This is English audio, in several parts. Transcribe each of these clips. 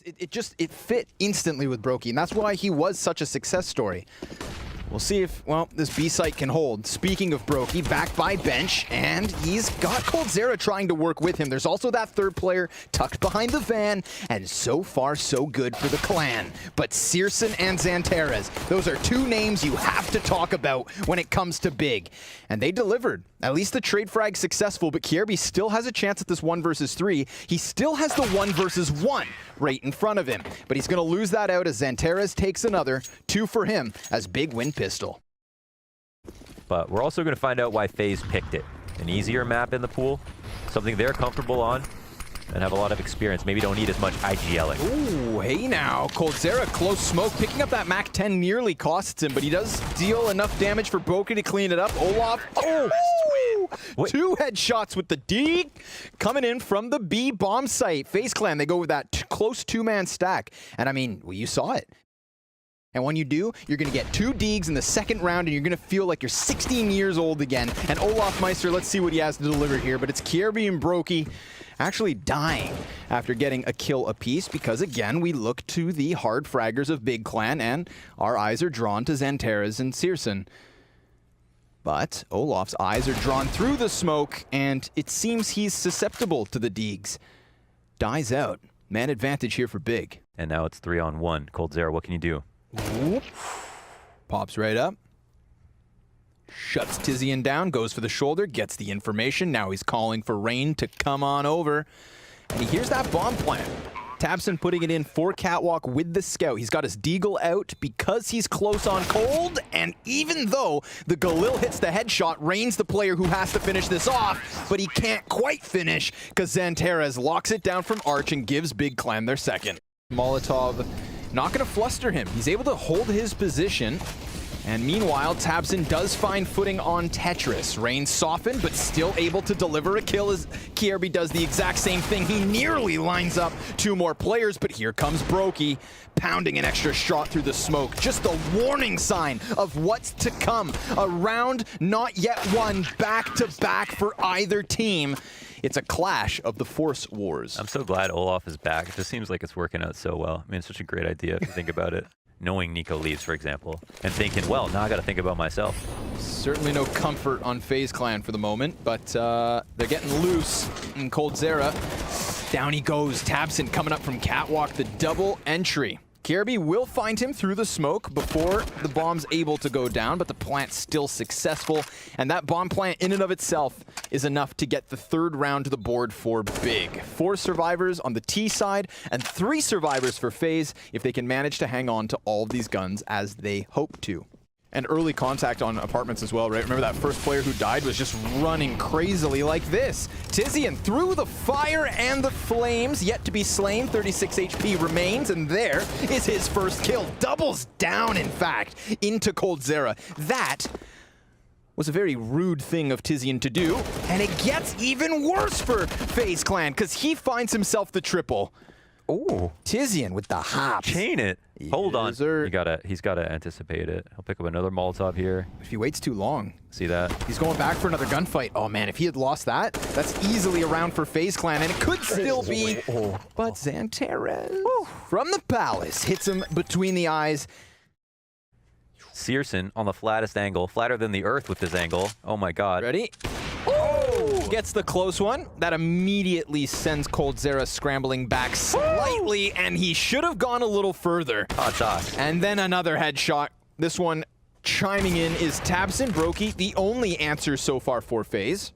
It fit instantly with Brokey, and that's why he was such a success story. We'll see if, well, this B site can hold. Speaking of Brokey, back by bench, and he's got coldzera trying to work with him. There's also that third player tucked behind the van, and so far, so good for the clan. But seule and Zantares, those are two names you have to talk about when it comes to big. And they delivered. At least the trade frag successful, but Kjaerbye still has a chance at this 1 versus 3. He still has the 1 versus 1 right in front of him. But he's going to lose that out as Zantares takes another. 2 for him as big win pistol. But we're also going to find out why FaZe picked it. An easier map in the pool, something they're comfortable on, and have a lot of experience. Maybe don't need as much IGLing. Ooh, hey now. coldzera, close smoke. Picking up that Mac 10 nearly costs him, but he does deal enough damage for Brokey to clean it up. OLOF, What? 2 headshots with the D. Coming in from the B bomb site. Faze Clan, they go with that close 2-man stack. And I mean, well, you saw it. And when you do, you're going to get 2 Deegs in the second round, and you're going to feel like you're 16 years old again. And OLOF Meister, let's see what he has to deliver here. But it's Kjaerbye and Brokey actually dying after getting a kill apiece, because again, we look to the hard fraggers of Big Clan, and our eyes are drawn to Zantares and seule. But OLOF's eyes are drawn through the smoke, and it seems he's susceptible to the Deegs. Dies out. Man advantage here for Big. And now it's 3-on-1. coldzera, what can you do? Whoop. Pops right up. Shuts Tizian down, goes for the shoulder, gets the information. Now he's calling for Rain to come on over. And he hears that bomb plant. tabseN putting it in for Catwalk with the scout. He's got his deagle out because he's close on cold, and even though the Galil hits the headshot, Rain's the player who has to finish this off, but he can't quite finish because Zantares locks it down from Arch and gives Big Clan their second. Molotov not going to fluster him. He's able to hold his position. And meanwhile, tabseN does find footing on Tetris. Rain softened, but still able to deliver a kill as Kjaerbye does the exact same thing. He nearly lines up 2 more players, but here comes Brokey, pounding an extra shot through the smoke. Just a warning sign of what's to come. A round not yet won, back-to-back for either team. It's a clash of the Force Wars. I'm so glad OLOF is back. It just seems like it's working out so well. I mean, it's such a great idea if you think about it. Knowing niko leaves, for example, and thinking, well, now I got to think about myself. Certainly no comfort on Faze Clan for the moment, but they're getting loose. And coldzera, down he goes. tabseN coming up from Catwalk, the double entry. Kjaerbye will find him through the smoke before the bomb's able to go down, but the plant's still successful. And that bomb plant in and of itself is enough to get the 3rd round to the board for Big. 4 survivors on the T side and 3 survivors for FaZe if they can manage to hang on to all of these guns as they hope to. And early contact on apartments as well, right? Remember that first player who died was just running crazily like this. Tizian through the fire and the flames, yet to be slain. 36 HP remains, and there is his first kill. Doubles down, in fact, into coldzera. That was a very rude thing of Tizian to do, and it gets even worse for Faze Clan, because he finds himself the triple. Oh, Tizian with the hops. Chain it. Hold on. Sir. He's gotta anticipate it. He'll pick up another Molotov here. If he waits too long. See that? He's going back for another gunfight. Oh man, if he had lost that, that's easily a round for Faze Clan, and it could still be. But Zantares from the palace hits him between the eyes. seule on the flattest angle, flatter than the earth with this angle. Oh my god. Ready? Gets the close one. That immediately sends coldzera scrambling back slightly, and he should have gone a little further. Hot sauce. And then another headshot. This one chiming in is tabseN. Brokey, the only answer so far for FaZe.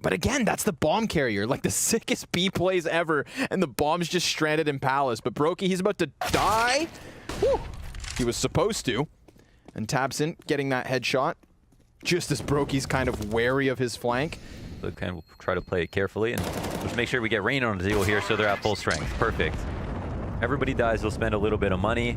But again, that's the bomb carrier, like the sickest B plays ever, and the bomb's just stranded in Palace. But Brokey, he's about to die. Whew. He was supposed to. And tabseN getting that headshot, just as Brokey's kind of wary of his flank. So kind of try to play it carefully and just make sure we get Rain on the deal here so they're at full strength. Perfect. Everybody dies, they'll spend a little bit of money.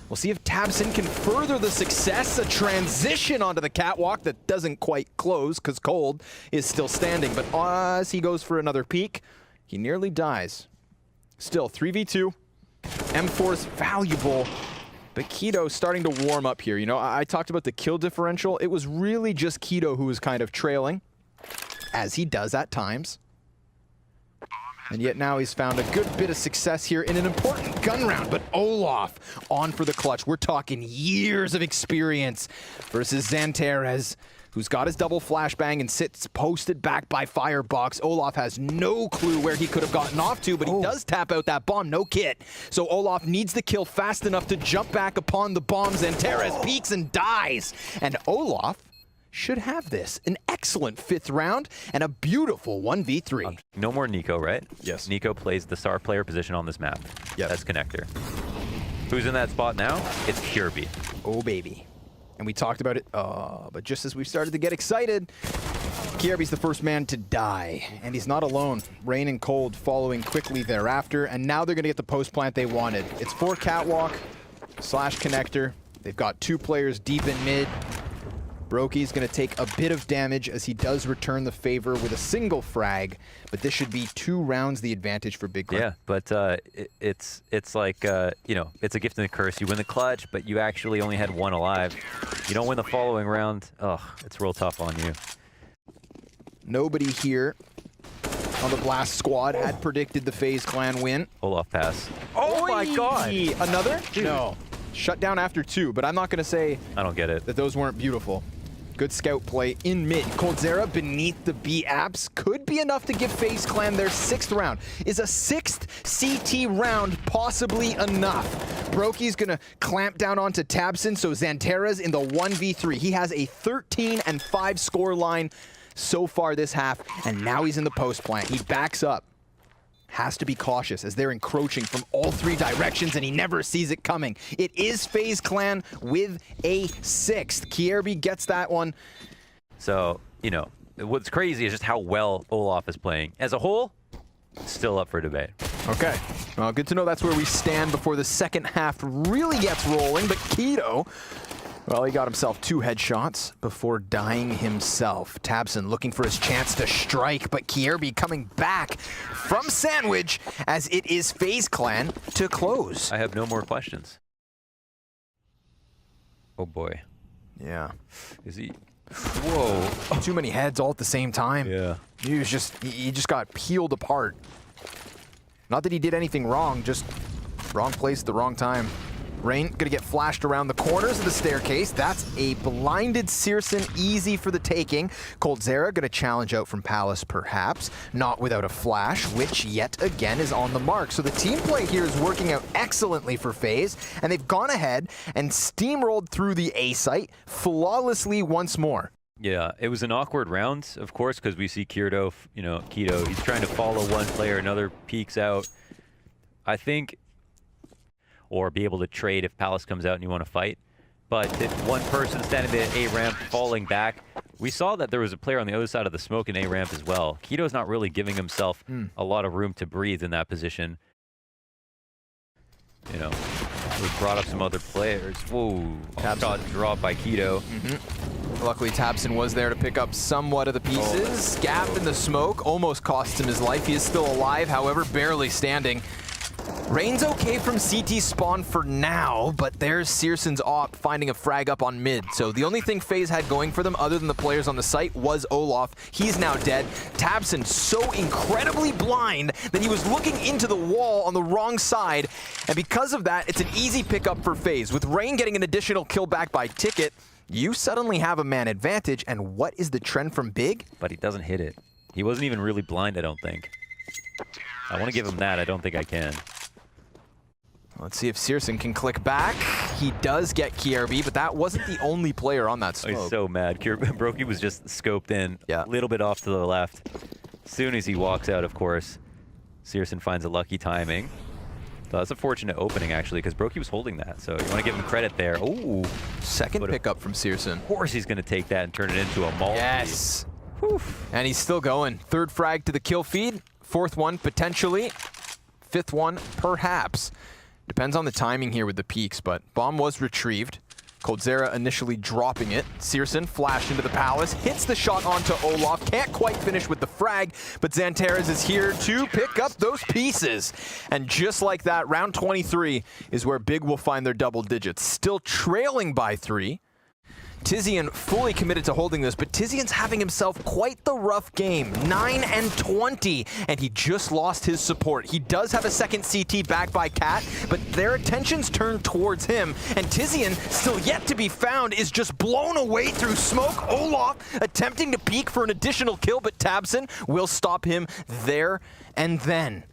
We'll see if tabseN can further the success. A transition onto the Catwalk that doesn't quite close because Cold is still standing. But as he goes for another peek, he nearly dies. Still, 3v2. M4's valuable. But Keto starting to warm up here. You know, I talked about the kill differential. It was really just Keto who was kind of trailing, as he does at times. And yet now he's found a good bit of success here in an important gun round. But OLOF on for the clutch. We're talking years of experience versus Zanteres, who's got his double flashbang and sits posted back by Firebox. OLOF has no clue where he could have gotten off to, but he does tap out that bomb, no kit. So OLOF needs the kill fast enough to jump back upon the bomb. Zanteres peeks and dies. And OLOF should have this. An excellent 5th round and a beautiful 1v3. No more niko, right? Yes. niko plays the star player position on this map. Yes. That's connector. Who's in that spot now? It's Kirby. Oh, baby. And we talked about it, but just as we started to get excited, Kirby's the first man to die. And he's not alone. Rain and Cold following quickly thereafter. And now they're going to get the post plant they wanted. It's 4 catwalk / connector. They've got 2 players deep in mid. Brokey's going to take a bit of damage as he does return the favor with a single frag, but this should be 2 rounds the advantage for Big Clan. Yeah, but it's like, you know, it's a gift and a curse. You win the clutch, but you actually only had 1 alive. You don't win the following round, ugh, it's real tough on you. Nobody here on the Blast squad had predicted the Faze Clan win. OLOF pass. Oh my god! Another? Dude. No. Shut down after 2, but I'm not going to say I don't get it. That those weren't beautiful. Good scout play in mid. coldzera beneath the B apps could be enough to give Faze Clan their 6th round. Is a 6th CT round possibly enough? Brokey's gonna clamp down onto Tabson, so Zanteres in the 1v3. He has a 13-5 score line so far this half, and now he's in the post plant. He backs up. Has to be cautious as they're encroaching from all 3 directions and he never sees it coming. It is Faze Clan with a 6th. Kirby gets that one. So, you know, what's crazy is just how well OLOF is playing. As a whole, still up for debate. Okay. Well, good to know that's where we stand before the second half really gets rolling. But Keto, well, he got himself 2 headshots before dying himself. Tabson looking for his chance to strike, but Kirby coming back from Sandwich as it is Faze Clan to close. I have no more questions. Oh boy. Yeah. Is he? Whoa. Too many heads all at the same time. Yeah. He just got peeled apart. Not that he did anything wrong, just wrong place at the wrong time. Rain gonna get flashed around the corners of the staircase. That's a blinded Searson, easy for the taking. coldzera gonna challenge out from Palace, perhaps. Not without a flash, which yet again is on the mark. So the team play here is working out excellently for FaZe, and they've gone ahead and steamrolled through the A site flawlessly once more. Yeah, it was an awkward round, of course, because we see Keto, you know, he's trying to follow one player, another peeks out. I think, or be able to trade if Palace comes out and you want to fight. But if one person standing at A ramp falling back, we saw that there was a player on the other side of the smoke in A ramp as well. Keto's not really giving himself a lot of room to breathe in that position. You know, we brought up some other players. Whoa, shot dropped by Keto. Luckily, Tabson was there to pick up somewhat of the pieces. Gap in the smoke almost cost him his life. He is still alive, however, barely standing. Rain's okay from CT spawn for now, but there's Searson's op finding a frag up on mid. So the only thing FaZe had going for them other than the players on the site was OLOF. He's now dead. Tabson so incredibly blind that he was looking into the wall on the wrong side. And because of that, it's an easy pickup for FaZe. With Rain getting an additional kill back by Ticket, you suddenly have a man advantage. And what is the trend from Big? But he doesn't hit it. He wasn't even really blind, I don't think. I want to give him that. I don't think I can. Let's see if Searson can click back. He does get Kirby, but that wasn't the only player on that smoke. Oh, he's so mad. Brokey was just scoped in, a little bit off to the left. As soon as he walks out, of course, Searson finds a lucky timing. So that's a fortunate opening, actually, because Brokey was holding that. So you want to give him credit there. Ooh. Second pickup from Searson. Of course he's going to take that and turn it into a multi. Yes. Whew. And he's still going. 3rd frag to the kill feed. 4th one, potentially. 5th one, perhaps. Depends on the timing here with the peaks, but bomb was retrieved. coldzera initially dropping it. Searson flashed into the Palace, hits the shot onto OLOF, can't quite finish with the frag, but Zanteres is here to pick up those pieces. And just like that, round 23 is where Big will find their double digits. Still trailing by 3. Tizian fully committed to holding this, but Tizian's having himself quite the rough game. 9 and 20, and he just lost his support. He does have a second CT backed by Cat, but their attention's turned towards him, and Tizian, still yet to be found, is just blown away through smoke. OLOF attempting to peek for an additional kill, but Tabson will stop him there and then.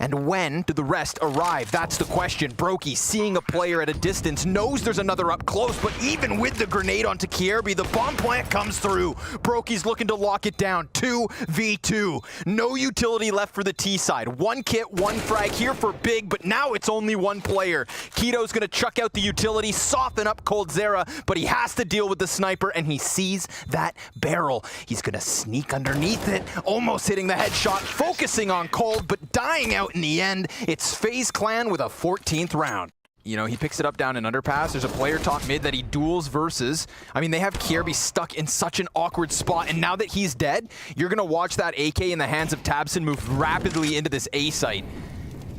And when do the rest arrive? That's the question. Brokey, seeing a player at a distance, knows there's another up close, but even with the grenade onto Kierby, the bomb plant comes through. Brokey's looking to lock it down. 2v2. No utility left for the T side. One kit, one frag here for Big, but now it's only one player. Keto's gonna chuck out the utility, soften up coldzera, but he has to deal with the sniper, and he sees that barrel. He's gonna sneak underneath it, almost hitting the headshot, focusing on Cold, but dying out in the end. It's Faze Clan with a 14th round. You know, he picks it up down in underpass. There's a player top mid that he duels versus. I mean, they have Kierby stuck in such an awkward spot, and now that he's dead, you're gonna watch that AK in the hands of Tabson move rapidly into this A site.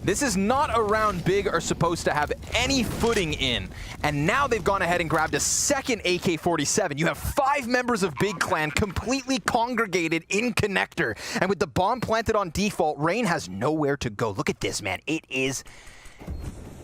This is not a round Big are supposed to have any footing in. And now they've gone ahead and grabbed a second AK-47. You have 5 members of Big Clan completely congregated in connector. And with the bomb planted on default, Rain has nowhere to go. Look at this, man. It is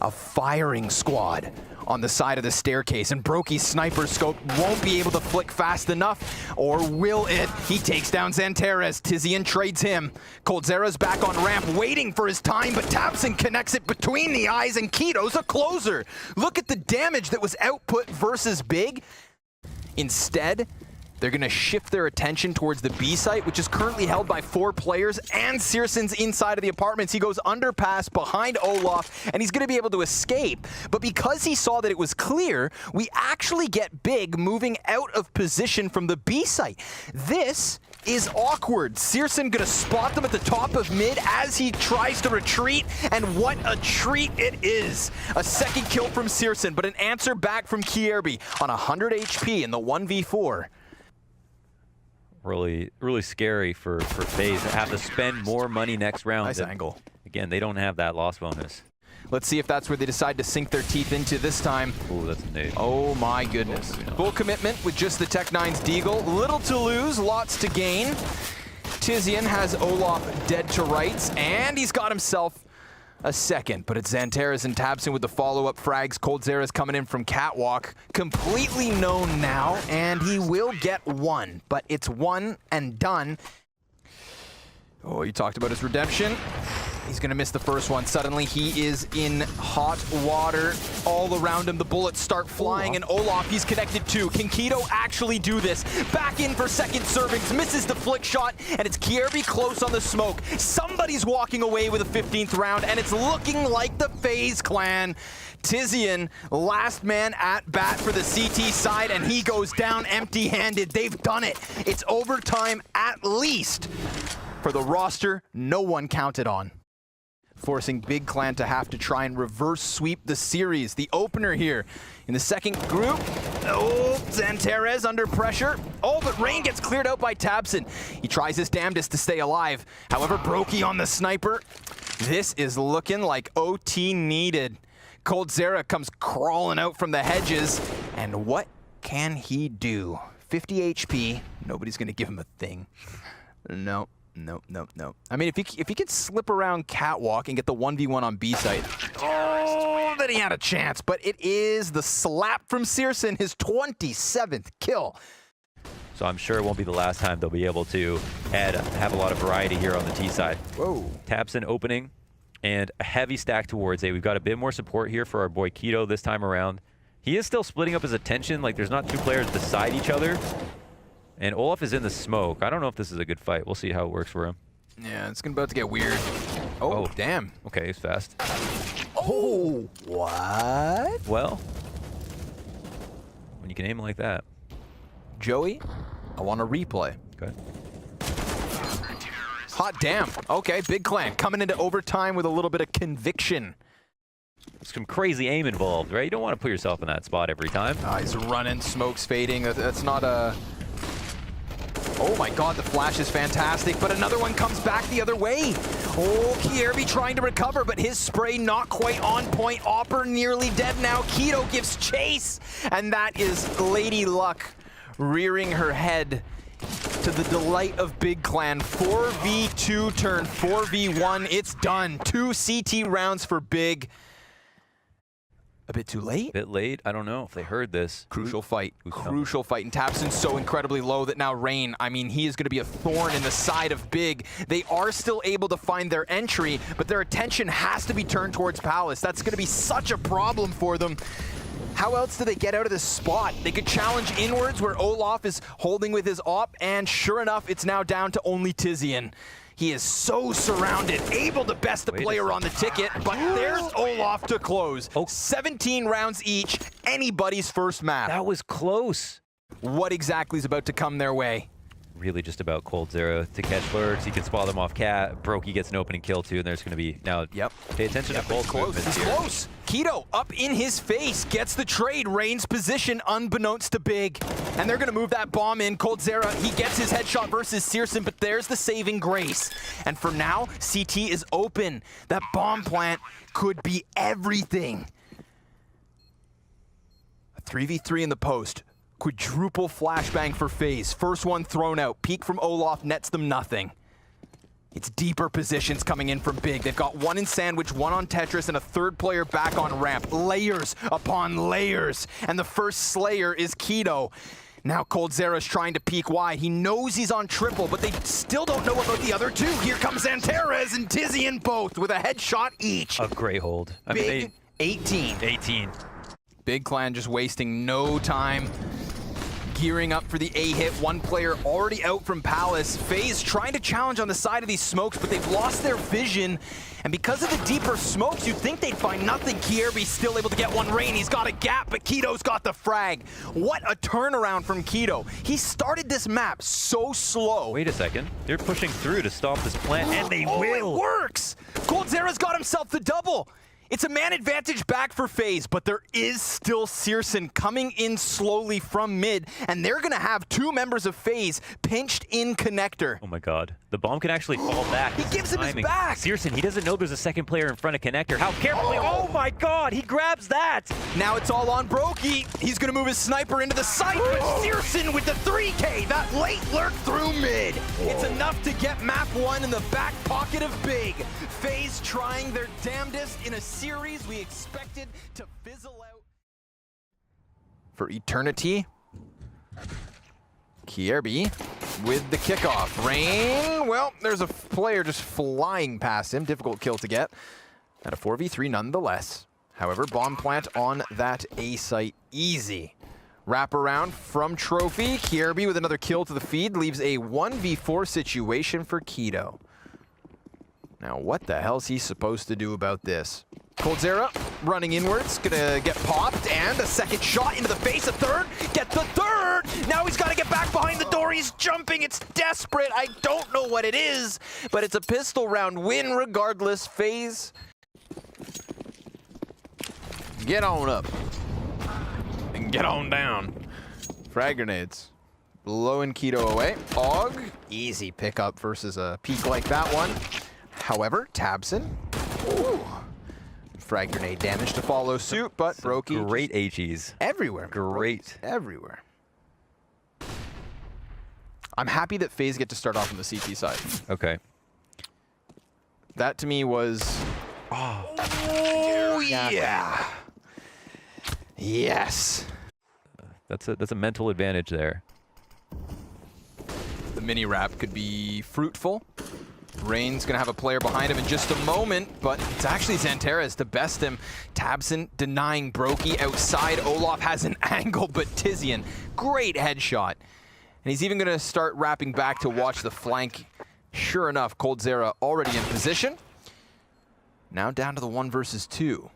a firing squad on the side of the staircase, and Brokey's sniper scope won't be able to flick fast enough, or will it? He takes down Xanteres. Tizian trades him. coldzera's back on ramp, waiting for his time, but Tabson connects it between the eyes, and Keto's a closer. Look at the damage that was output versus Big. Instead, they're going to shift their attention towards the B site, which is currently held by 4 players, and Searson's inside of the apartments. He goes underpass behind OLOF, and he's going to be able to escape. But because he saw that it was clear, we actually get Big moving out of position from the B site. This is awkward. Searson going to spot them at the top of mid as he tries to retreat, and what a treat it is. A second kill from Searson, but an answer back from Kierby on 100 HP in the 1v4. Really scary for FaZe to have to spend more money next round. Nice angle. Again, they don't have that loss bonus. Let's see if that's where they decide to sink their teeth into this time. Oh, that's a nade. Oh my goodness. Full commitment with just the Tech-9's Deagle. Little to lose, lots to gain. Tizian has OLOF dead to rights, and he's got himself a second, but it's Xanteres and Tabson with the follow-up frags. coldzera's coming in from Catwalk, completely known now, and he will get one, but it's one and done. Oh, you talked about his redemption. He's gonna miss the first one. Suddenly he is in hot water all around him. The bullets start flying, and OLOF he's connected to. Can Keto actually do this? Back in for second servings, misses the flick shot, and it's Kierby close on the smoke. Somebody's walking away with a 15th round, and it's looking like the Faze Clan. Tizian, last man at bat for the CT side, and he goes down empty-handed. They've done it. It's overtime at least for the roster no one counted on, forcing Big Clan to have to try and reverse sweep the series. The opener here in the second group. Oh, Xanteres under pressure. Oh, but Rain gets cleared out by Tabson. He tries his damnedest to stay alive. However, Brokey on the sniper. This is looking like OT needed. coldzera comes crawling out from the hedges, and what can he do? 50 HP. Nobody's gonna give him a thing. No. Nope. I mean, if he could slip around Catwalk and get the 1v1 on B site, oh, then he had a chance. But it is the slap from Searson, his 27th kill. So I'm sure it won't be the last time they'll be able to have a lot of variety here on the T side. Whoa. Tabson opening, and a heavy stack towards A. We've got a bit more support here for our boy Keto this time around. He is still splitting up his attention, like there's not 2 players beside each other. And OLOF is in the smoke. I don't know if this is a good fight. We'll see how it works for him. Yeah, it's about to get weird. Oh, damn. Okay, he's fast. Oh, what? Well, when you can aim like that. Joey, I want a replay. Okay. Hot damn. Okay, Big Clan coming into overtime with a little bit of conviction. Some crazy aim involved, right? You don't want to put yourself in that spot every time. He's running, smoke's fading. That's not a... Oh my god, the flash is fantastic, but another one comes back the other way. Oh, KRB trying to recover, but his spray not quite on point. Opper nearly dead now. keto gives chase, and that is Lady Luck rearing her head to the delight of Big Clan. 4v2 turn 4v1. It's done. 2 CT rounds for Big. A bit too late? A bit late. I don't know if they heard this. Crucial fight. Crucial fight. And Tabson's so incredibly low that now Rain, I mean, he is going to be a thorn in the side of Big. They are still able to find their entry, but their attention has to be turned towards Palace. That's going to be such a problem for them. How else do they get out of this spot? They could challenge inwards where OLOF is holding with his op, and sure enough, it's now down to only Tizian. He is so surrounded, able to best the player on the ticket, but there's OLOF to close. 17 rounds each, anybody's first map. That was close. What exactly is about to come their way? Really just about coldzera to catch lurks. He can spot them off cat. Brokey gets an opening kill too, and there's going to be now. Yep. Pay attention to both movements He's here. close. keto up in his face, gets the trade. Rain's position unbeknownst to Big, and they're going to move that bomb in. coldzera, he gets his headshot versus Searson, but there's the saving grace. And for now, CT is open. That bomb plant could be everything. A 3v3 in the post. Quadruple flashbang for Faze. First one thrown out. Peek from OLOF nets them nothing. It's deeper positions coming in from Big. They've got one in Sandwich, one on Tetris, and a third player back on ramp. Layers upon layers. And the first slayer is keto. Now coldzera's trying to peek wide. He knows he's on triple, but they still don't know about the other two. Here comes Antares and Tizian both with a headshot each. A great hold. I Big mean, 18. Big Clan just wasting no time. Gearing up for the A hit. One player already out from Palace. Faze trying to challenge on the side of these smokes, but they've lost their vision. And because of the deeper smokes, you'd think they'd find nothing. KRB's still able to get one Rain. He's got a gap, but keto's got the frag. What a turnaround from keto. He started this map so slow. Wait a second. They're pushing through to stop this plant, and they will. It works! coldzera's got himself the double. It's a man advantage back for Faze, but there is still Searson coming in slowly from mid, and they're going to have two members of Faze pinched in connector. Oh my god. The bomb can actually fall back. He gives him his back. Searson, he doesn't know there's a second player in front of connector. How carefully? Oh my god, he grabs that. Now it's all on Brokey. He's going to move his sniper into the site, but Searson with the 3K, that late lurk through mid. It's enough to get map one in the back pocket of Big. Faze trying their damnedest in a series we expected to fizzle out. For eternity, KRB with the kickoff. Rain, well, there's a player just flying past him. Difficult kill to get. At a 4v3 nonetheless. However, bomb plant on that A site, easy. Wrap around from Trophy. KRB with another kill to the feed leaves a 1v4 situation for keto. Now, what the hell's he supposed to do about this? coldzera running inwards, gonna get popped, and a second shot into the face, a third, get the third! Now he's gotta get back behind the door, he's jumping, it's desperate, I don't know what it is, but it's a pistol round win regardless. Faze, get on up, and get on down. Frag grenades, blowing keto away. Og, easy pickup versus a peek like that one. However, Tabson, ooh, frag grenade damage to follow suit, but Brokey Great HEs. everywhere. Great. Everywhere. I'm happy that Faze get to start off on the CT side. Okay. That to me was, oh yeah. Yes. That's a mental advantage there. The mini wrap could be fruitful. Rain's gonna have a player behind him in just a moment, but it's actually Xantares to best him. Tabson denying Brokey outside. OLOF has an angle, but Tizian, great headshot. And he's even gonna start wrapping back to watch the flank. Sure enough, coldzera already in position. Now down to the 1 versus 2.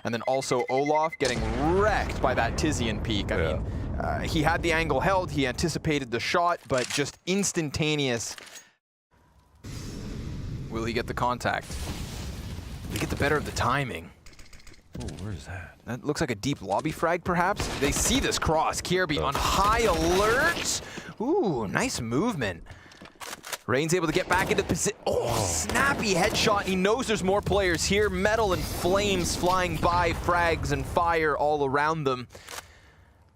And then also OLOF getting wrecked by that Tizian peek. I mean, he had the angle held, he anticipated the shot, but just instantaneous. Will he get the contact? Will he get the better of the timing? Ooh, where's that? That looks like a deep lobby frag, perhaps? They see this cross. KRB on high alert. Ooh, nice movement. Rain's able to get back into position. Oh, snappy headshot. He knows there's more players here. Metal and flames flying by, frags and fire all around them.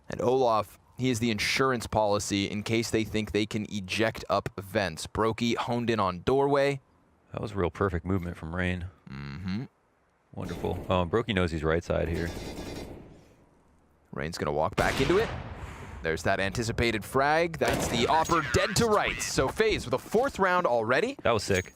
And OLOF, he is the insurance policy in case they think they can eject up vents. Brokey honed in on doorway. That was a real perfect movement from Rain. Mm-hmm. Wonderful. Oh, and Brokey knows he's right side here. Rain's gonna walk back into it. There's that anticipated frag. That's the Opper dead to rights. So Faze with a 4th round already. That was sick.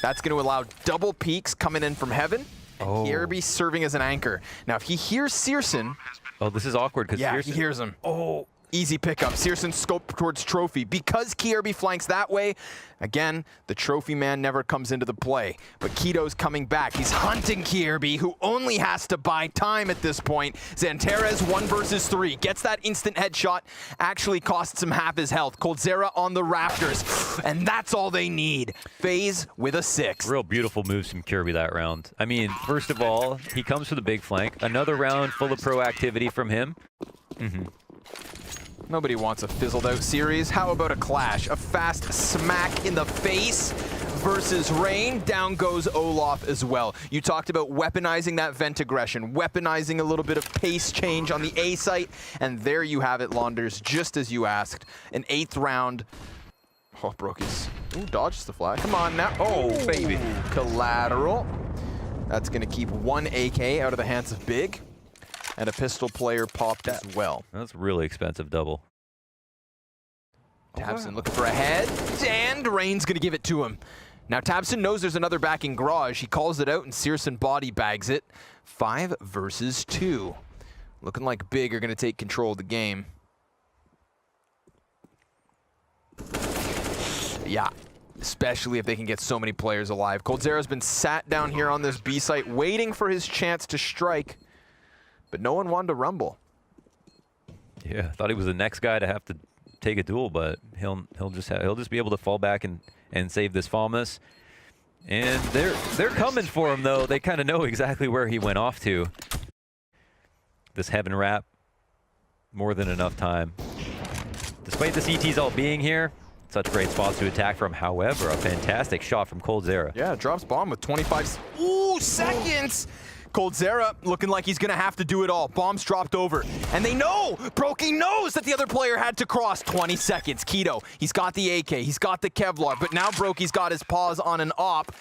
That's gonna allow double peaks coming in from heaven. Oh. Kierby serving as an anchor. Now if he hears Searson. Oh, this is awkward because Yeah, he hears him. Oh. Easy pickup. Searson scope towards Trophy. Because Kierby flanks that way, again, the Trophy man never comes into the play. But Keto's coming back. He's hunting Kierby, who only has to buy time at this point. Xanterez 1 versus 3. Gets that instant headshot. Actually costs him half his health. Coldzera on the rafters. And that's all they need. Faze with a 6. Real beautiful moves from Kierby that round. I mean, first of all, he comes for the big flank. Another round full of proactivity from him. Nobody wants a fizzled out series. How about a clash? A fast smack in the face versus Rain. Down goes OLOF as well. You talked about weaponizing that vent aggression, weaponizing a little bit of pace change on the A site, and there you have it, Launders, just as you asked. An 8th round. Oh, Brokey's. Ooh, dodges the flag. Come on now. Oh, baby. Collateral. That's going to keep 1 AK out of the hands of Big. And a pistol player popped as well. That's a really expensive double. Tabson looking for a head, and Rain's gonna give it to him. Now Tabson knows there's another back in garage. He calls it out, and Searson body bags it. 5 versus 2. Looking like Big are gonna take control of the game. Yeah, especially if they can get so many players alive. Coldzera's been sat down here on this B site waiting for his chance to strike. But no one wanted to rumble. Yeah, I thought he was the next guy to have to take a duel, but he'll just be able to fall back and save this Falmus. And they're coming for him though. They kind of know exactly where he went off to. This heaven wrap, more than enough time. Despite the CTs all being here, such great spots to attack from. However, a fantastic shot from coldzera. Yeah, drops bomb with 25 seconds. Coldzera looking like he's gonna have to do it all. Bombs dropped over. And they know! Brokey knows that the other player had to cross. 20 seconds. Keto, he's got the AK, he's got the Kevlar, but now Brokey's got his paws on an op.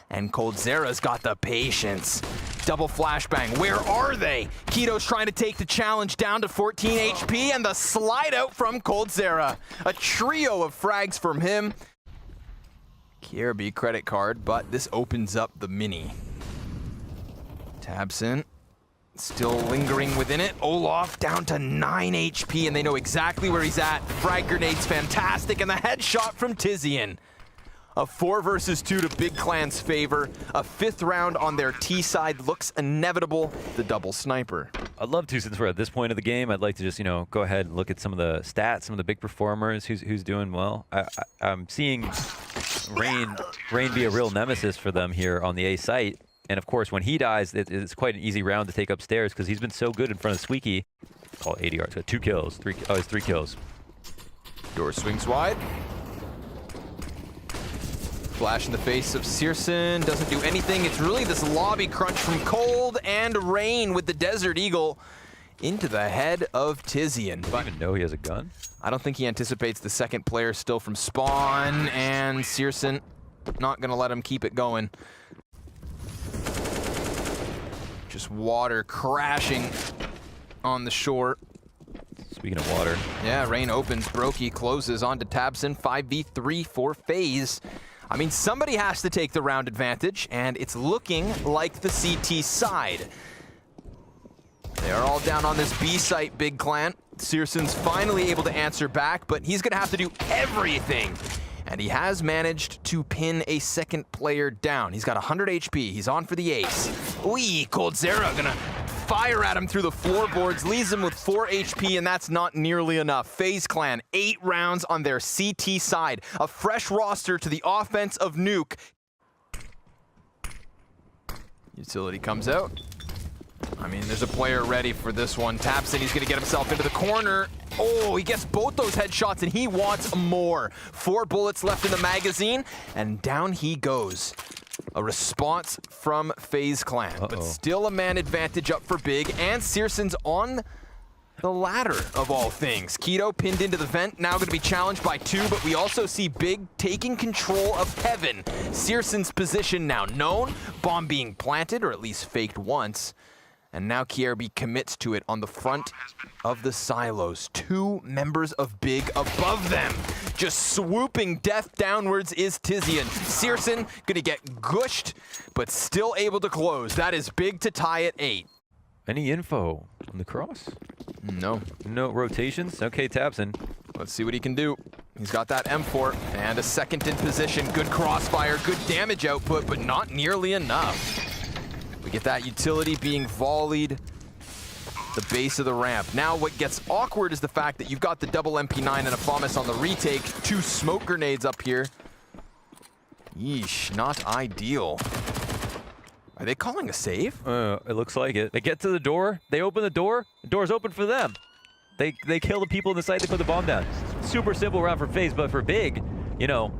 And Coldzera's got the patience. Double flashbang. Where are they? Keto's trying to take the challenge down to 14 HP, and the slide out from Coldzera. A trio of frags from him. Kierby credit card, but this opens up the mini. Tabson still lingering within it. OLOF down to 9 HP, and they know exactly where he's at. Frag grenade's fantastic, and the headshot from Tizian. A 4 versus 2 to Big Clan's favor. A 5th round on their T side looks inevitable. The double sniper. I'd love to, since we're at this point of the game, I'd like to just, go ahead and look at some of the stats, some of the big performers, who's doing well. I'm seeing Rain be a real nemesis for them here on the A site. And of course, when he dies, it's quite an easy round to take upstairs because he's been so good in front of Squeaky. Call it 80 yards. Got 2 kills. He has 3 kills. Door swings wide. Flash in the face of Searson. Doesn't do anything. It's really this lobby crunch from Cold and Rain with the Desert Eagle into the head of Tizian. Doesn't even know he has a gun? I don't think he anticipates the second player still from spawn, and Searson not going to let him keep it going. Just water crashing on the shore. Speaking of water. Yeah, Rain opens, Brokey closes onto Tabson. 5v3 for Faze. I mean, somebody has to take the round advantage, and it's looking like the CT side. They are all down on this B site, Big Clan. Searson's finally able to answer back, but he's gonna have to do everything. And he has managed to pin a second player down. He's got 100 HP. He's on for the ace. Ooh, Coldzera gonna fire at him through the floorboards, leaves him with 4 HP, and that's not nearly enough. Faze Clan, 8 rounds on their CT side. A fresh roster to the offense of Nuke. Utility comes out. I mean, there's a player ready for this one. Tabson, he's gonna get himself into the corner, Oh, he gets both those headshots, and he wants more. 4 bullets left in the magazine, and down he goes. A response from Faze Clan, but still a man advantage up for Big, and Searson's on the ladder of all things. keto pinned into the vent, now going to be challenged by 2, but we also see Big taking control of heaven. Searson's position now known, bomb being planted, or at least faked once. And now KRB commits to it on the front of the silos. 2 members of Big above them. Just swooping death downwards is Tizian. Searson gonna get gushed, but still able to close. That is Big to tie at 8. Any info on the cross? No. No rotations? Okay, Tabson. Let's see what he can do. He's got that M4 and a second in position. Good crossfire, good damage output, but not nearly enough. We get that utility being volleyed the base of the ramp. Now what gets awkward is the fact that you've got the double MP9 and a FAMAS on the retake. 2 smoke grenades up here. Yeesh, not ideal. Are they calling a save? It looks like it. They get to the door, they open the door's open for them. They kill the people in the site, they put the bomb down. Super simple round for Faze, but for Big, you know,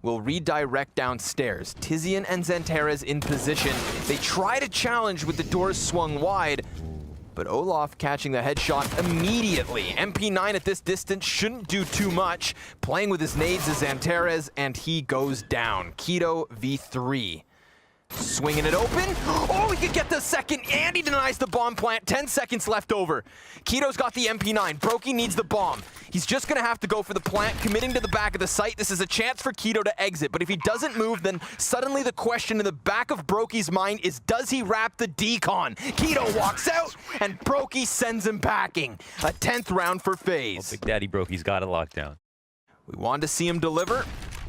will redirect downstairs. Tizian and Zantares in position. They try to challenge with the doors swung wide, but OLOF catching the headshot immediately. MP9 at this distance shouldn't do too much. Playing with his nades is Zantares, and he goes down. keto v3. Swinging it open. Oh, he could get the second, and he denies the bomb plant. 10 seconds left over. keto's got the MP9. Brokey needs the bomb. He's just gonna have to go for the plant, committing to the back of the site. This is a chance for keto to exit, but if he doesn't move, then suddenly the question in the back of Brokey's mind is, does he wrap the decon? keto walks out, and Brokey sends him packing. A 10th round for Faze. Big Daddy Brokey's got it locked down. We wanted to see him deliver.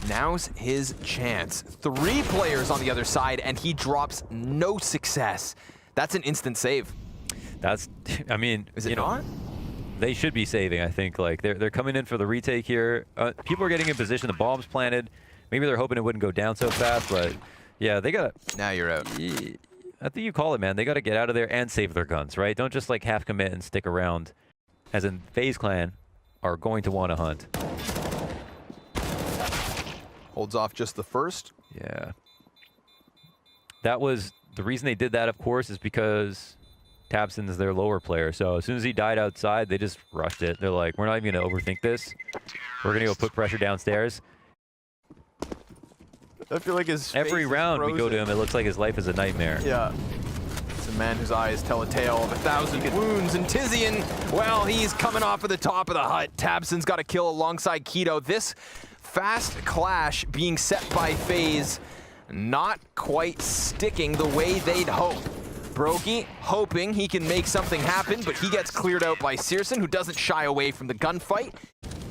Now's his chance. 3 players on the other side, and he drops no success. That's an instant save. That's, I mean, is it not? They should be saving, I think. Like, they're coming in for the retake here. People are getting in position, the bomb's planted. Maybe they're hoping it wouldn't go down so fast, but yeah, they gotta... Now you're out. I think you call it, man. They gotta get out of there and save their guns, right? Don't just like half commit and stick around. As in, Faze Clan are going to want to hunt. Holds off just the first. Yeah. That was the reason they did that, of course, is because Tabson is their lower player. So as soon as he died outside, they just rushed it. They're like, we're not even going to overthink this. We're going to go put pressure downstairs. I feel like his every round we go to him, it looks like his life is a nightmare. Yeah. It's a man whose eyes tell a tale of 1,000 wounds. And Tizian, well, he's coming off of the top of the hut. Tabson's got a kill alongside keto. This fast clash being set by Faze, not quite sticking the way they'd hope. Brokey hoping he can make something happen, but he gets cleared out by Searson, who doesn't shy away from the gunfight.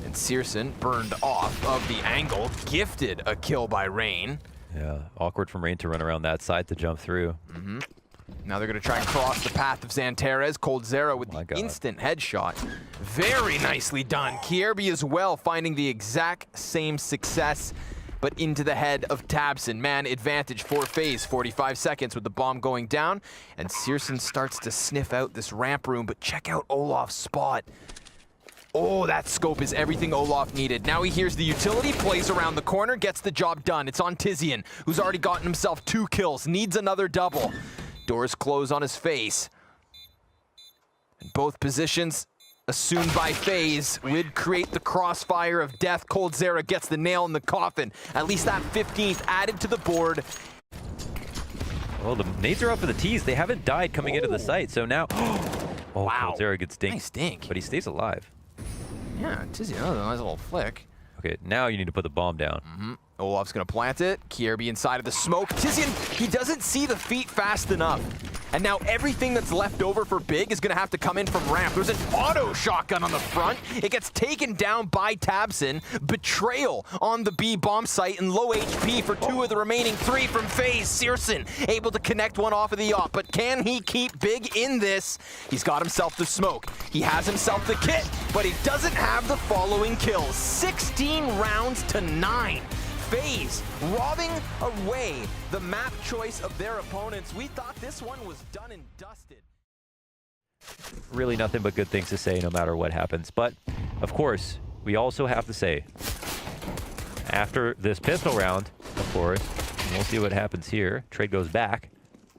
And Searson burned off of the angle, gifted a kill by Rain. Yeah, awkward from Rain to run around that side to jump through. Now they're going to try and cross the path of Zantares. coldzera with the instant headshot. Very nicely done. KRB as well, finding the exact same success, but into the head of Tabson. Man advantage for Faze. 45 seconds with the bomb going down, and Searson starts to sniff out this ramp room, but check out OLOF's spot. Oh, that scope is everything OLOF needed. Now he hears the utility, plays around the corner, gets the job done. It's on Tizian, who's already gotten himself 2 kills, needs another double. Doors close on his face. And both positions assumed by Faze would create the crossfire of death. coldzera gets the nail in the coffin. At least that 15th added to the board. Well, the nades are up for the tees. They haven't died coming into the site, so now... Oh, wow. coldzera gets stinked. Nice stink. But he stays alive. Yeah, Tizian, oh, nice little flick. Okay, now you need to put the bomb down. OLOF's gonna plant it. KRB inside of the smoke. Tizian, he doesn't see the feet fast enough. And now everything that's left over for Big is gonna have to come in from ramp. There's an auto shotgun on the front. It gets taken down by Tabson. Betrayal on the B bomb site and low HP for 2 of the remaining 3 from Faze. Searson able to connect one off of the op, but can he keep Big in this? He's got himself the smoke. He has himself the kit, but he doesn't have the following kills. 16 rounds to 9. Faze robbing away the map choice of their opponents. We thought this one was done and dusted. really nothing but good things to say no matter what happens. But, of course, we also have to say, after this pistol round, of course, and we'll see what happens here. Trade goes back.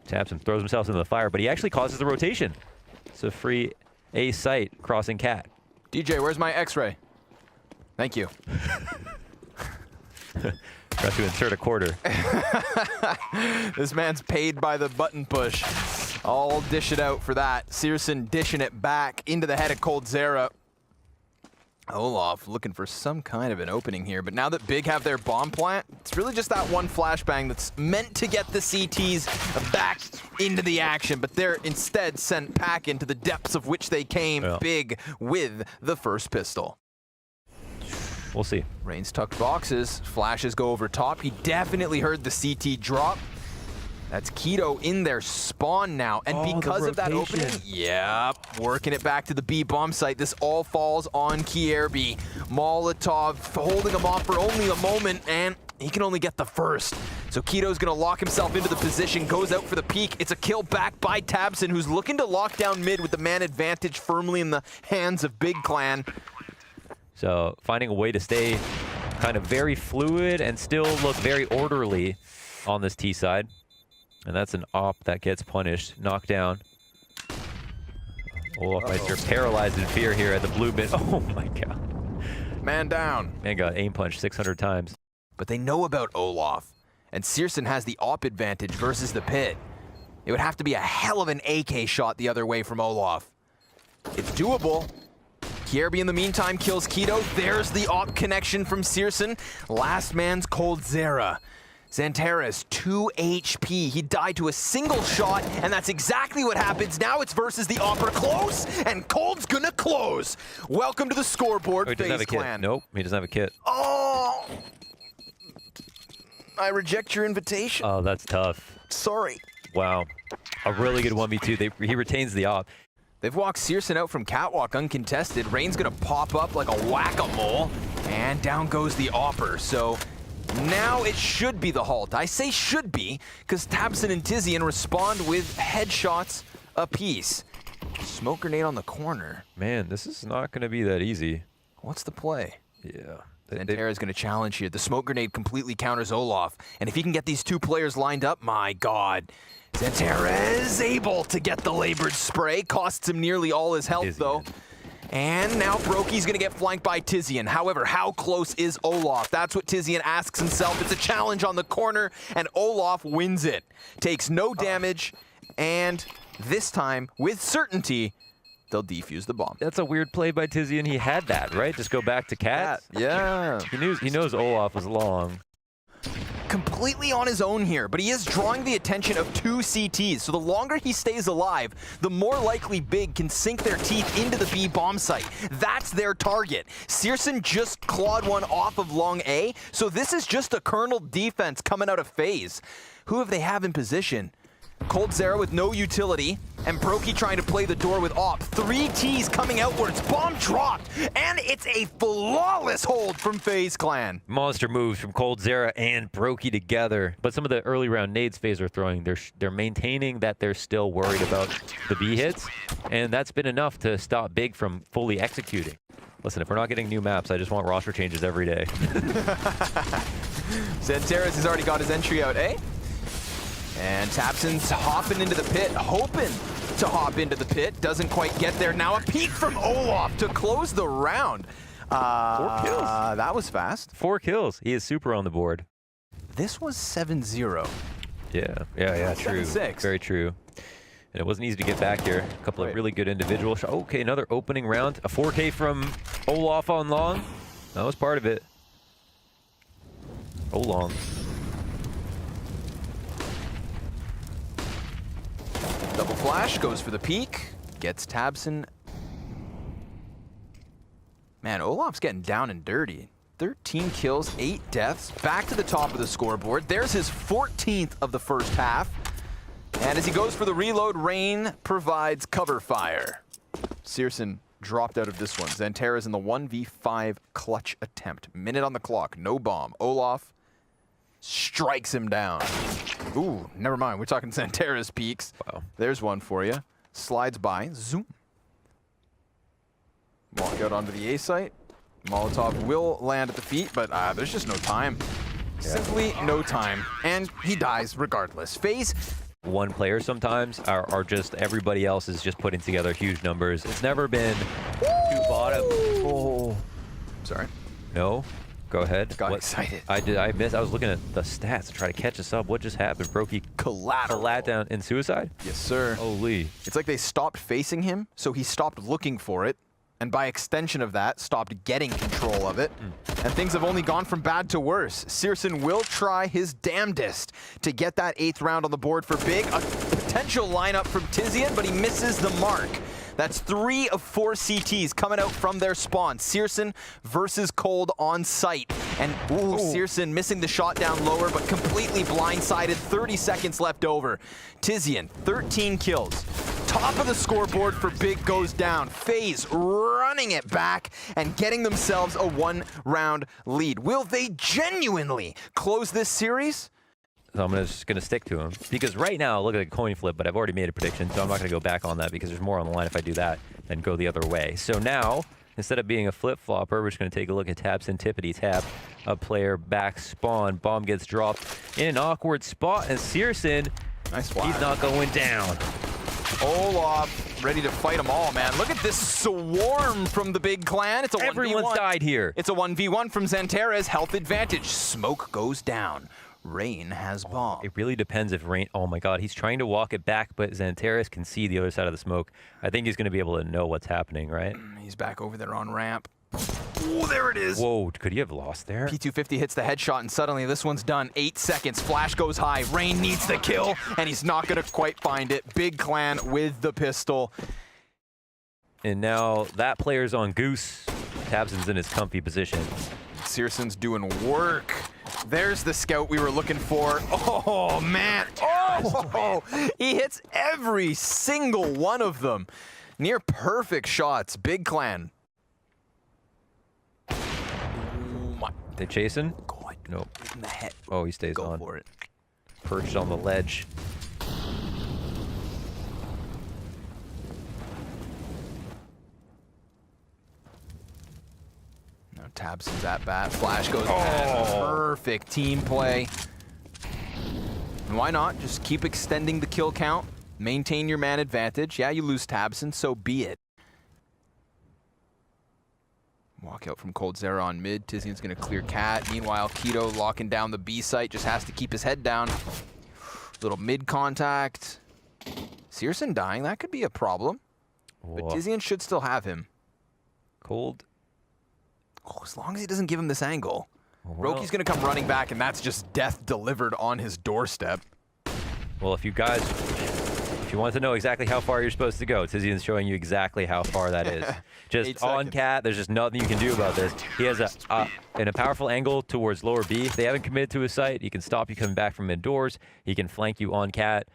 Taps and throws himself into the fire, but he actually causes the rotation. It's a free A site crossing cat. DJ, where's my X-ray? Thank you. Got to insert a quarter. This man's paid by the button push. I'll dish it out for that. Searson dishing it back into the head of coldzera. OLOF looking for some kind of an opening here, but now that Big have their bomb plant, it's really just that one flashbang that's meant to get the CTs back into the action, but they're instead sent back into the depths of which they came. Yeah. Big with the first pistol. We'll see. Rain's tucked boxes, flashes go over top. He definitely heard the CT drop. That's Keto in their spawn now, and because of that opening, yep, working it back to the B bomb site. This all falls on Kierby. Molotov holding him off for only a moment, and he can only get the first. So Keto's gonna lock himself into the position, goes out for the peek. It's a kill back by Tabson, who's looking to lock down mid with the man advantage firmly in the hands of Big Clan. So finding a way to stay kind of very fluid and still look very orderly on this T side. And that's an op that gets punished. Knocked down. Olofmeister paralyzed in fear here at the blue bin. Oh my god. Man down. Man got aim punched 600 times. But they know about OLOF. And Searson has the op advantage versus the pit. It would have to be a hell of an AK shot the other way from OLOF. It's doable. Kierby in the meantime kills Keto. There's the op connection from Searson. Last man's coldzera. Xantares, 2 HP. He died to a single shot, and that's exactly what happens. Now it's versus the Opera. Close, and Cold's gonna close. Welcome to the scoreboard, he doesn't have a Clan. Kit. Nope, he doesn't have a kit. Oh! I reject your invitation. Oh, that's tough. Sorry. Wow. A really good 1v2. He retains the op. They've walked Searson out from catwalk uncontested. Rain's gonna pop up like a whack-a-mole, and down goes the Opper. So now it should be the halt. I say should be, because Tabson and Tizian respond with headshots apiece. Smoke grenade on the corner. Man, this is not going to be that easy. What's the play? Yeah. Xantares going to challenge here. The smoke grenade completely counters OLOF. And if he can get these two players lined up, my god. Xantares able to get the labored spray. Costs him nearly all his health, though. And now Brokey's gonna get flanked by Tizian. However, how close is OLOF? That's what Tizian asks himself. It's a challenge on the corner, and OLOF wins it. Takes no damage, and this time, with certainty, they'll defuse the bomb. That's a weird play by Tizian. He had that, right? Just go back to Cat? Yeah. He knows OLOF was long. Completely on his own here, but he is drawing the attention of 2 CTs, so the longer he stays alive, the more likely Big can sink their teeth into the B bomb site. That's their target. Searson just clawed one off of long A, so this is just a kernel defense coming out of Faze. Who have they have in position? coldzera with no utility, and Brokey trying to play the door with op. 3 Ts coming outwards, bomb dropped, and it's a flawless hold from Faze Clan. Monster moves from coldzera and Brokey together. But some of the early round nades Faze are throwing, they're maintaining that they're still worried about the B hits, and that's been enough to stop Big from fully executing. Listen, if we're not getting new maps, I just want roster changes every day. Xantares has already got his entry out, eh? And Tabson's hopping into the pit, hoping to hop into the pit. Doesn't quite get there. Now a peek from OLOF to close the round. 4 kills. That was fast. 4 kills. He is super on the board. This was 7-0. Yeah, true. 7-6. Very true. And it wasn't easy to get back here. A couple of really good individual shots. Okay, another opening round. A 4K from OLOF on long. That was part of it. Long. Double flash, goes for the peek, gets Tabson. Man, OLOF's getting down and dirty. 13 kills, 8 deaths, back to the top of the scoreboard. There's his 14th of the first half. And as he goes for the reload, Rain provides cover fire. Searson dropped out of this one. Xantares in the 1v5 clutch attempt. Minute on the clock, no bomb. OLOF strikes him down. Ooh, never mind. We're talking Xantares peaks. Wow. There's one for you. Slides by. Zoom. Walk out onto the A site. Molotov will land at the feet, but there's just no time. Simply no time. And he dies regardless. Faze. One player sometimes are just, everybody else is just putting together huge numbers. It's never been two bottom. Oh. Sorry. No. Go ahead. Got excited. I missed. I was looking at the stats to try to catch us up. What just happened? Brokey collat down in suicide? Yes, sir. Holy. It's like they stopped facing him, so he stopped looking for it, and by extension of that, stopped getting control of it. And things have only gone from bad to worse. Searson will try his damnedest to get that 8th round on the board for Big. A potential lineup from Tizian, but he misses the mark. That's 3 of 4 CTs coming out from their spawn. Searson versus Cold on site. And Searson missing the shot down lower, but completely blindsided. 30 seconds left over. Tizian, 13 kills. Top of the scoreboard for Big goes down. Faze running it back and getting themselves a 1-round lead. Will they genuinely close this series? So I'm just going to stick to him. Because right now, look at the coin flip, but I've already made a prediction, so I'm not going to go back on that because there's more on the line if I do that than go the other way. So now, instead of being a flip-flopper, we're just going to take a look at Tab's Antipity. Tab, a player back spawn. Bomb gets dropped in an awkward spot, and Searson, nice flash. He's not going down. OLOF ready to fight them all, man. Look at this swarm from the Big Clan. It's a 1v1. Everyone's died here. It's a 1v1 from Xanterra's health advantage. Smoke goes down. Rain has bomb. It really depends if Rain... Oh my god, he's trying to walk it back, but Xanterras can see the other side of the smoke. I think he's going to be able to know what's happening, right? He's back over there on ramp. Oh, there it is. Whoa, could he have lost there? P250 hits the headshot, and suddenly this one's done. 8 seconds. Flash goes high. Rain needs the kill, and he's not going to quite find it. Big Clan with the pistol. And now that player's on Goose. Tabson's in his comfy position. Searson's doing work. There's the scout we were looking for. Oh, man. Oh, he hits every single one of them. Near perfect shots. Big Clan. Oh, my. They chasing? God. Nope. In the head. Oh, he stays Go on. for it. Perched on the ledge. Tabson's at bat. Flash goes bad. Perfect team play. And why not? Just keep extending the kill count. Maintain your man advantage. Yeah, you lose Tabson, so be it. Walk out from coldzera on mid. Tizian's going to clear Cat. Meanwhile, Keto locking down the B site. Just has to keep his head down. Little mid contact. Searson dying. That could be a problem. But Tizian should still have him. Cold. Oh, as long as he doesn't give him this angle. Well, Roki's going to come running back, and that's just death delivered on his doorstep. Well, if you want to know exactly how far you're supposed to go, Tizian's showing you exactly how far that is. Just on Cat, there's just nothing you can do about this. He has a powerful angle towards lower B. If they haven't committed to his site, he can stop you coming back from indoors. He can flank you on Cat.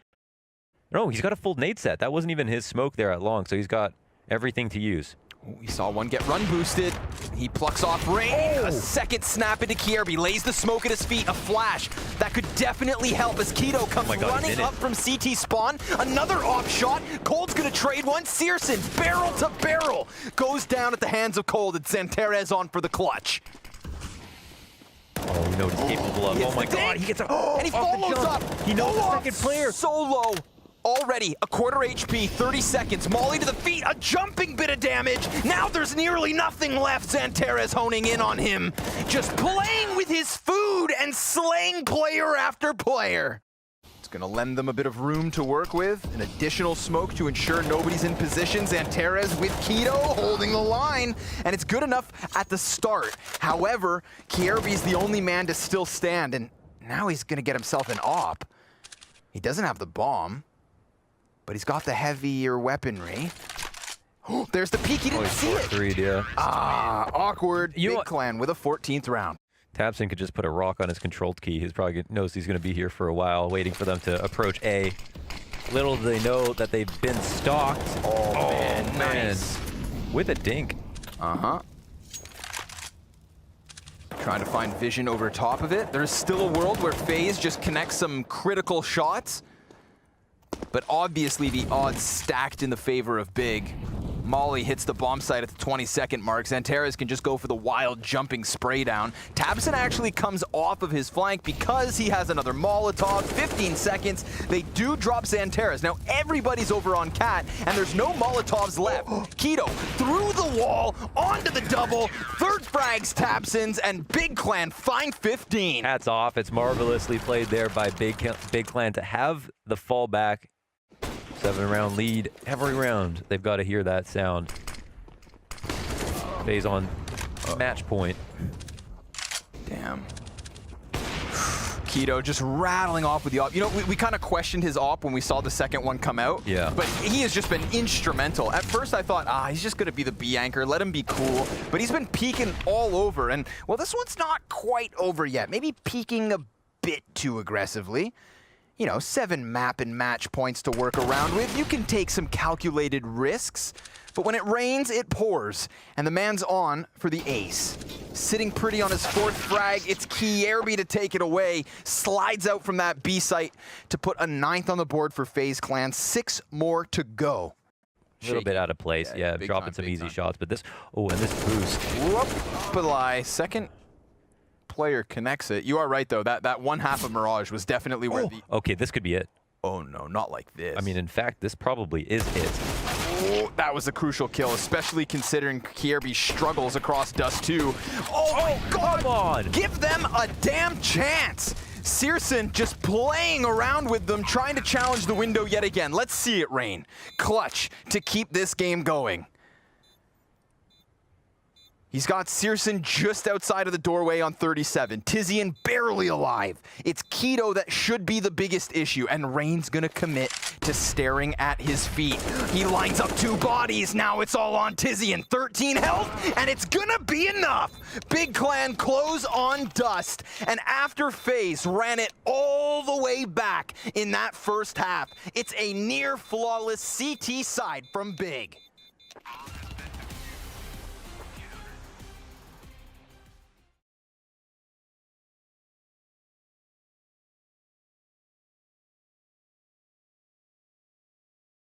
No, he's got a full nade set. That wasn't even his smoke there at long, so he's got everything to use. We saw one get run boosted. He plucks off Rain. A second snap into Kierby. Lays the smoke at his feet. A flash. That could definitely help as Keto comes running up from CT spawn. Another off shot. Cold's going to trade one. Searson, barrel to barrel. Goes down at the hands of Cold. And Xanterra on for the clutch. Oh, we know what he's capable of. Oh my god, he gets and he follows up. He knows the second player. Solo. Already a quarter HP, 30 seconds. Molly to the feet, a jumping bit of damage. Now there's nearly nothing left. Xanterra's honing in on him. Just playing with his food and slaying player after player. It's going to lend them a bit of room to work with. An additional smoke to ensure nobody's in position. Xanterra's with Keto holding the line. And it's good enough at the start. However, Kierby's the only man to still stand. And now he's going to get himself an op. He doesn't have the bomb. But he's got the heavier weaponry. Oh, there's the peek. He didn't see it. Yeah. Awkward. Big Clan with a 14th round. Tabson could just put a rock on his controlled key. He's probably knows he's going to be here for a while, waiting for them to approach A. Little do they know that they've been stalked. Oh man, nice. With a dink. Trying to find vision over top of it. There's still a world where Faze just connects some critical shots. But obviously the odds stacked in the favor of Big. Molly hits the bomb site at the 20-second mark. Xantares can just go for the wild jumping spray down. tabseN actually comes off of his flank because he has another Molotov. 15 seconds. They do drop Xantares. Now everybody's over on Cat, and there's no Molotovs left. keto through the wall, onto the double. Third frags tabseN's, and Big Clan find 15. Hats off. It's marvelously played there by Big Clan to have the fallback. 7-round lead every round. They've got to hear that sound. Faze on match point. Damn. keto just rattling off with the op. You know, we kind of questioned his op when we saw the second one come out. Yeah. But he has just been instrumental. At first I thought, he's just going to be the B anchor. Let him be cool. But he's been peeking all over. And, well, this one's not quite over yet. Maybe peeking a bit too aggressively. You know, 7 map and match points to work around with. You can take some calculated risks. But when it rains, it pours. And the man's on for the ace. Sitting pretty on his 4th frag. It's Kierby to take it away. Slides out from that B site to put a 9th on the board for Faze Clan. 6 more to go. A little bit out of place, yeah, dropping some easy shots. But this, and this boost. Whoop, second player connects it. You are right, though. That one half of Mirage was definitely where the... Okay, this could be it. Oh, no, not like this. I mean, in fact, this probably is it. Oh, that was a crucial kill, especially considering Kierby struggles across Dust 2. Oh, my God! Come on! Give them a damn chance! seule just playing around with them, trying to challenge the window yet again. Let's see it rain. Clutch to keep this game going. He's got seule just outside of the doorway on 37. Tizian barely alive. It's keto that should be the biggest issue, and Rain's gonna commit to staring at his feet. He lines up 2 bodies. Now it's all on Tizian. 13 health, and it's gonna be enough. Big Clan close on Dust, and after Faze ran it all the way back in that first half, it's a near flawless CT side from Big.